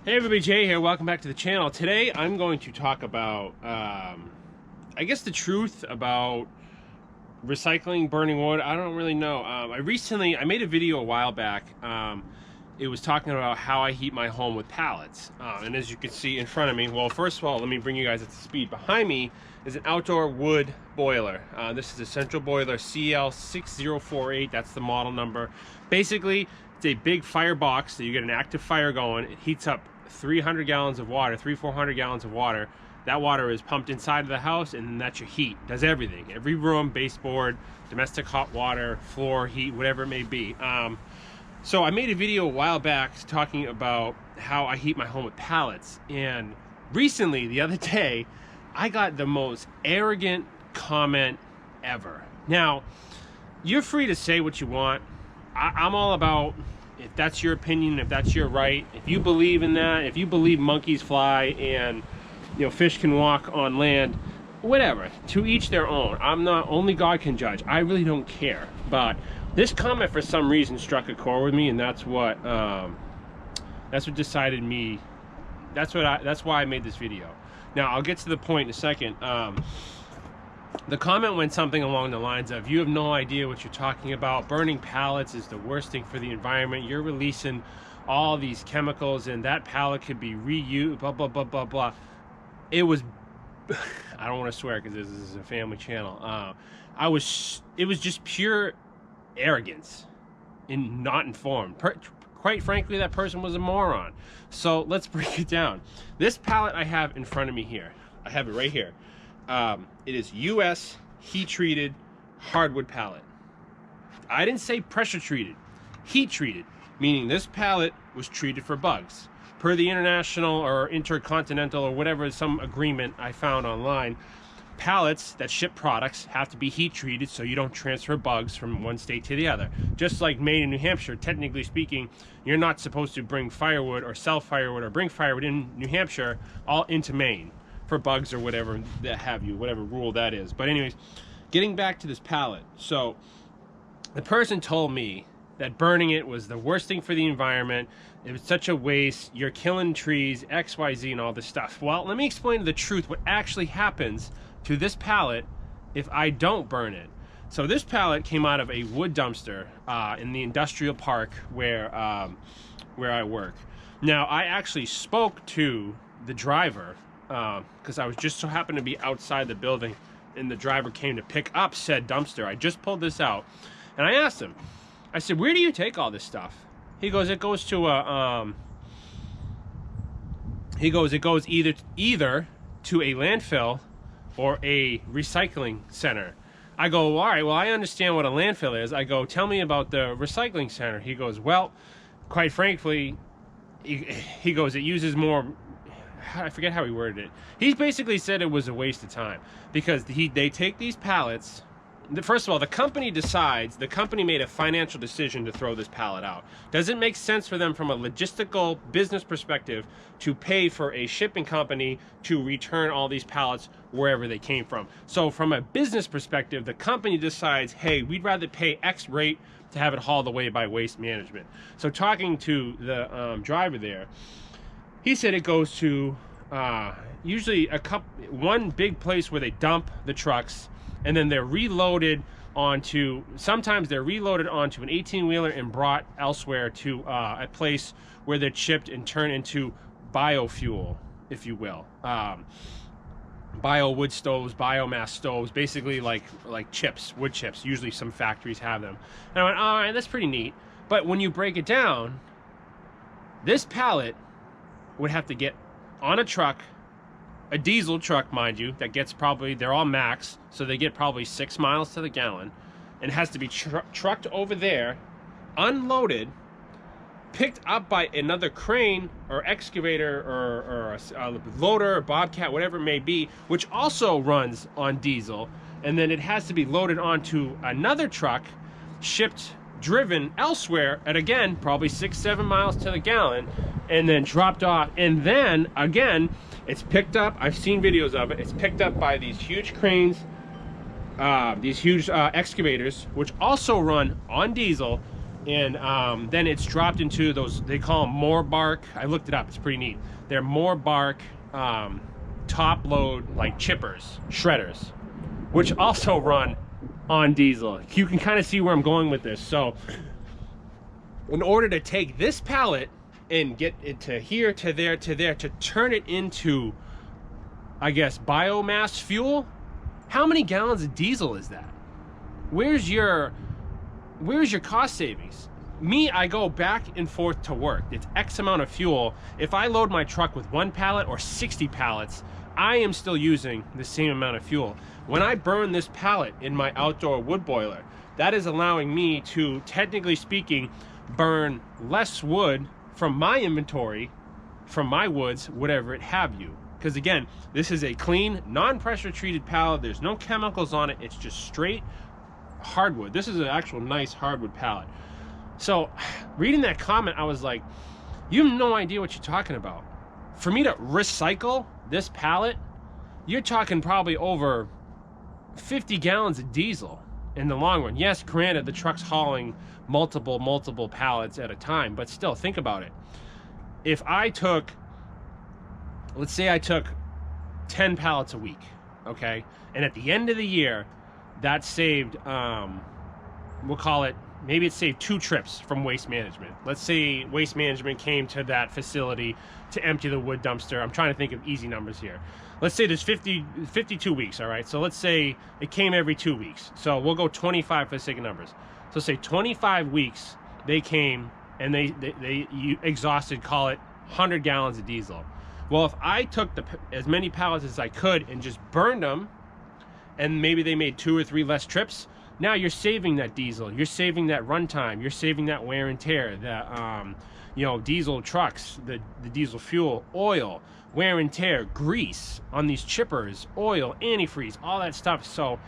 Hey everybody, Jay here. Welcome back to the channel. Today I'm going to talk about, I guess the truth about recycling, burning wood. I don't really know. I made a video a while back. It was talking about how I heat my home with pallets. And as you can see in front of me, well, first of all, let me bring you guys up to speed. Behind me is an outdoor wood boiler. This is a central boiler CL6048. That's the model number. Basically, it's a big fire box that you get an active fire going. It heats up 300 gallons of water, 400 gallons of water. That water is pumped inside of the house, and that's your heat. Does everything. Every room, baseboard, domestic hot water, floor heat, whatever it may be. So I made a video a while back talking about how I heat my home with pallets. And recently, the other day, I got the most arrogant comment ever. Now, you're free to say what you want. I'm all about, if that's your opinion, if that's your right, if you believe in that, if you believe monkeys fly and fish can walk on land, whatever, to each their own. I'm not, only God can judge. I really don't care. But this comment for some reason struck a chord with me, and that's what decided me. That's why I made this video. Now I'll get to the point in a second. The comment went something along the lines of, you have no idea what you're talking about. Burning pallets is the worst thing for the environment. You're releasing all these chemicals, and that pallet could be reused, blah, blah, blah, blah, blah. It was, I don't want to swear because this is a family channel. It was just pure arrogance and not informed. Quite frankly, that person was a moron. So let's break it down. This pallet I have in front of me here, I have it right here. It is US heat treated hardwood pallet. I didn't say pressure treated, heat treated, meaning this pallet was treated for bugs. Per the international or intercontinental or whatever, some agreement I found online, pallets that ship products have to be heat treated so you don't transfer bugs from one state to the other. Just like Maine and New Hampshire, technically speaking, you're not supposed to bring firewood or sell firewood or bring firewood in New Hampshire all into Maine for bugs or whatever that have you, whatever rule that is. But anyways, getting back to this pallet. So the person told me that burning it was the worst thing for the environment. It was such a waste. You're killing trees, X, Y, Z, and all this stuff. Well, let me explain the truth, what actually happens to this pallet if I don't burn it. So this pallet came out of a wood dumpster in the industrial park where I work. Now, I actually spoke to the driver because I was just so happened to be outside the building, and the driver came to pick up said dumpster. I just pulled this out, and I asked him, I said, where do you take all this stuff? He goes, it goes to a it goes either to a landfill or a recycling center. I go, all right, well, I understand what a landfill is. I go, tell me about the recycling center. He goes, well, quite frankly, he goes, it uses more, I forget how he worded it. He basically said it was a waste of time because they take these pallets. First of all, the company made a financial decision to throw this pallet out. Does it make sense for them from a logistical business perspective to pay for a shipping company to return all these pallets wherever they came from? So from a business perspective, the company decides, hey, we'd rather pay X rate to have it hauled away by Waste Management. So talking to the driver there, he said it goes to usually one big place where they dump the trucks, and then they're reloaded onto, sometimes they're reloaded onto an 18-wheeler and brought elsewhere to a place where they're chipped and turned into biofuel, if you will. Bio wood stoves, biomass stoves, basically like chips, wood chips. Usually some factories have them. And I went, all right, that's pretty neat. But when you break it down, this pallet would have to get on a truck, a diesel truck, mind you, that gets probably, they're all max, so they get probably 6 miles to the gallon, and has to be trucked over there, unloaded, picked up by another crane or excavator or a loader or bobcat, whatever it may be, which also runs on diesel, and then it has to be loaded onto another truck, shipped, driven elsewhere at, again, probably 6-7 miles to the gallon, and then dropped off, and then again it's picked up. I've seen videos of it. It's picked up by these huge cranes, these huge excavators, which also run on diesel, and then it's dropped into those, they call them more bark. I looked it up, it's pretty neat. They're more bark top load like chippers, shredders, which also run on diesel. You can kind of see where I'm going with this. So in order to take this pallet and get it to here, to there, to there, to turn it into, I guess, biomass fuel, how many gallons of diesel is that? Where's your cost savings? Me, I go back and forth to work. It's X amount of fuel. If I load my truck with 1 pallet or 60 pallets, I am still using the same amount of fuel. When I burn this pallet in my outdoor wood boiler, that is allowing me to, technically speaking, burn less wood from my inventory, from my woods, whatever it have you. Because again, this is a clean, non-pressure treated pallet. There's no chemicals on it. It's just straight hardwood. This is an actual nice hardwood pallet. So reading that comment, I was like, you have no idea what you're talking about. For me to recycle this pallet, you're talking probably over 50 gallons of diesel in the long run. Yes, granted, the truck's hauling multiple pallets at a time, but still, think about it. If I took, let's say I took 10 pallets a week, okay? And at the end of the year, that saved, we'll call it, maybe it saved 2 trips from Waste Management. Let's say Waste Management came to that facility to empty the wood dumpster. I'm trying to think of easy numbers here. Let's say there's 52 weeks, all right? So let's say it came every 2 weeks. So we'll go 25 for the sake of numbers. So say 25 weeks, they came and they exhausted, call it 100 gallons of diesel. Well, if I took as many pallets as I could and just burned them, and maybe they made 2 or 3 less trips, now you're saving that diesel, you're saving that runtime, you're saving that wear and tear, that diesel trucks, the diesel fuel, oil, wear and tear, grease on these chippers, oil, antifreeze, all that stuff. So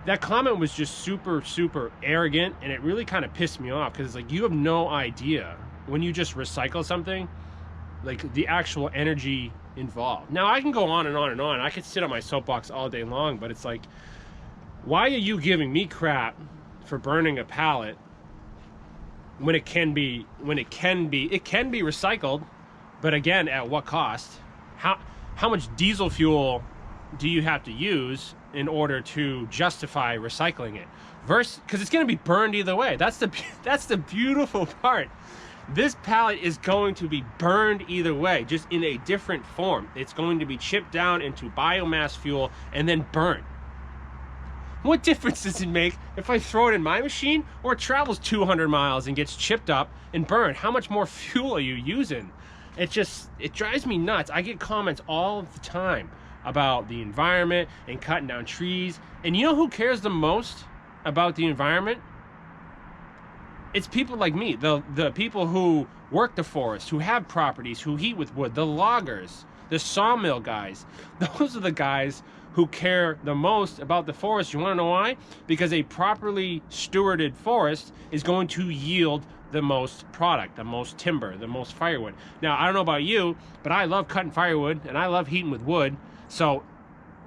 that comment was just super arrogant, and it really kind of pissed me off, because it's like, you have no idea when you just recycle something, like the actual energy involved. Now I can go on and on and on. I could sit on my soapbox all day long, but it's like, why are you giving me crap for burning a pallet when it can be recycled, but again, at what cost? How much diesel fuel do you have to use in order to justify recycling it? Versus, because it's going to be burned either way. That's the beautiful part. This pallet is going to be burned either way, just in a different form. It's going to be chipped down into biomass fuel and then burnt. What difference does it make if I throw it in my machine or it travels 200 miles and gets chipped up and burned? How much more fuel are you using? It drives me nuts. I get comments all the time about the environment and cutting down trees. And you know who cares the most about the environment? It's people like me, the people who work the forest, who have properties, who heat with wood, the loggers, the sawmill guys. Those are the guys who care the most about the forest. You want to know why? Because a properly stewarded forest is going to yield the most product, the most timber, the most firewood. Now, I don't know about you, but I love cutting firewood and I love heating with wood. So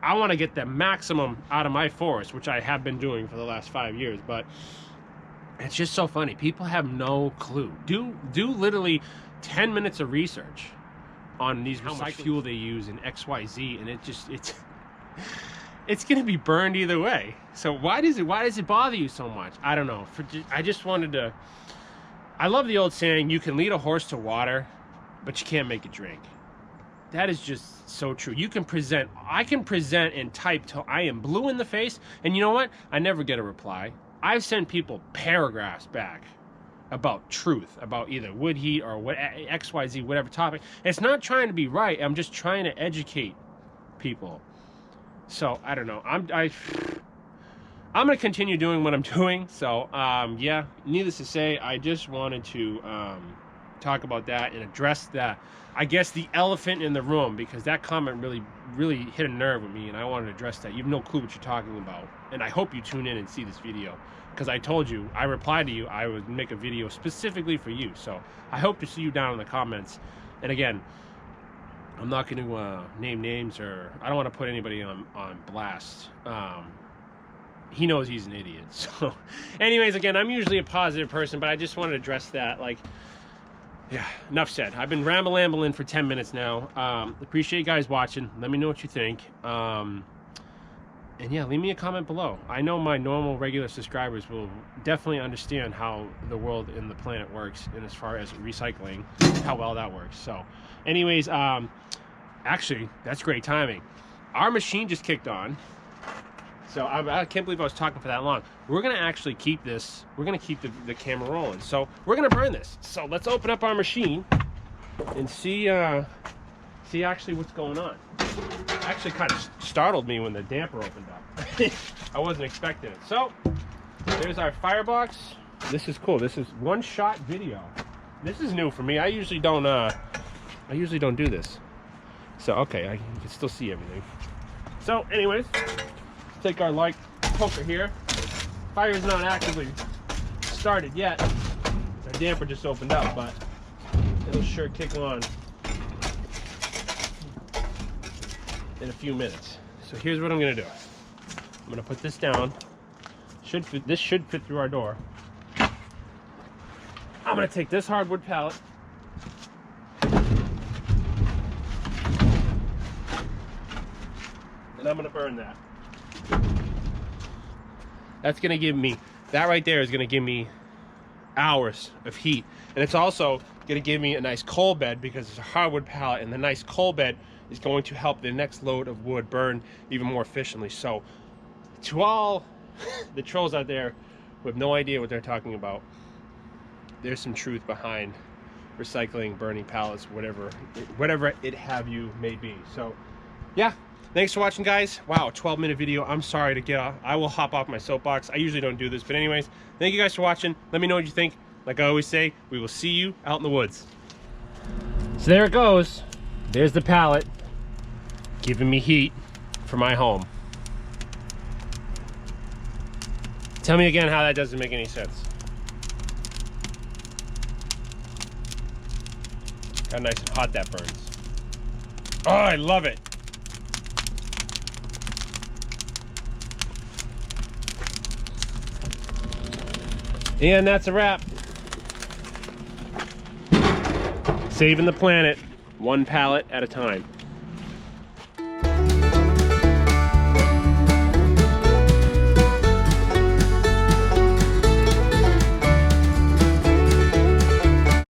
I want to get the maximum out of my forest, which I have been doing for the last 5 years. But it's just so funny. People have no clue. Do literally 10 minutes of research on these, how much fuel they use in XYZ, and it's gonna be burned either way. So why does it bother you so much? I don't know. I just wanted to. I love the old saying, you can lead a horse to water, but you can't make it drink. That is just so true. I can present and type till I am blue in the face, and you know what? I never get a reply. I've sent people paragraphs back about truth, about either wood heat or what, XYZ, whatever topic. It's not trying to be right. I'm just trying to educate people. So I don't know. I'm gonna continue doing what I'm doing. So yeah. Needless to say, I just wanted to talk about that and address that. I guess the elephant in the room, because that comment really hit a nerve with me, and I wanted to address that. You have no clue what you're talking about, and I hope you tune in and see this video, because I told you, I replied to you, I would make a video specifically for you. So I hope to see you down in the comments. And again, I'm not going to name names, or I don't want to put anybody on blast. he knows he's an idiot. So anyways, again, I'm usually a positive person, but I just wanted to address that. Like, yeah, enough said. I've been rambling for 10 minutes now. Appreciate you guys watching. Let me know what you think. And yeah, leave me a comment below. I know my normal regular subscribers will definitely understand how the world and the planet works, and as far as recycling, how well that works. So anyways, actually, that's great timing. Our machine just kicked on. So I can't believe I was talking for that long. We're gonna actually keep this, we're gonna keep the camera rolling. So we're gonna burn this. So let's open up our machine and see actually what's going on. Actually kind of startled me when the damper opened up. I wasn't expecting it. So there's our firebox. This is cool. This is one-shot video. This is new for me. I usually don't do this. So okay, I can still see everything. So anyways, let's take our light poker here. Fire is not actively started yet. Our damper just opened up, but it'll sure kick on in a few minutes. So here's what I'm gonna do. I'm gonna put this down. This should fit through our door. I'm gonna take this hardwood pallet. And I'm gonna burn that. That's gonna give me, that right there is gonna give me hours of heat. And it's also gonna give me a nice coal bed because it's a hardwood pallet, and the nice coal bed is going to help the next load of wood burn even more efficiently. So to all the trolls out there who have no idea what they're talking about, there's some truth behind recycling, burning pallets, whatever it have you may be. So yeah, thanks for watching, guys. Wow, 12-minute video. I'm sorry to get off. I will hop off my soapbox. I usually don't do this, but anyways, thank you guys for watching. Let me know what you think. Like I always say, we will see you out in the woods. So there it goes. There's the pallet giving me heat for my home. Tell me again how that doesn't make any sense. How nice and hot that burns. Oh, I love it. And that's a wrap. Saving the planet, one pallet at a time.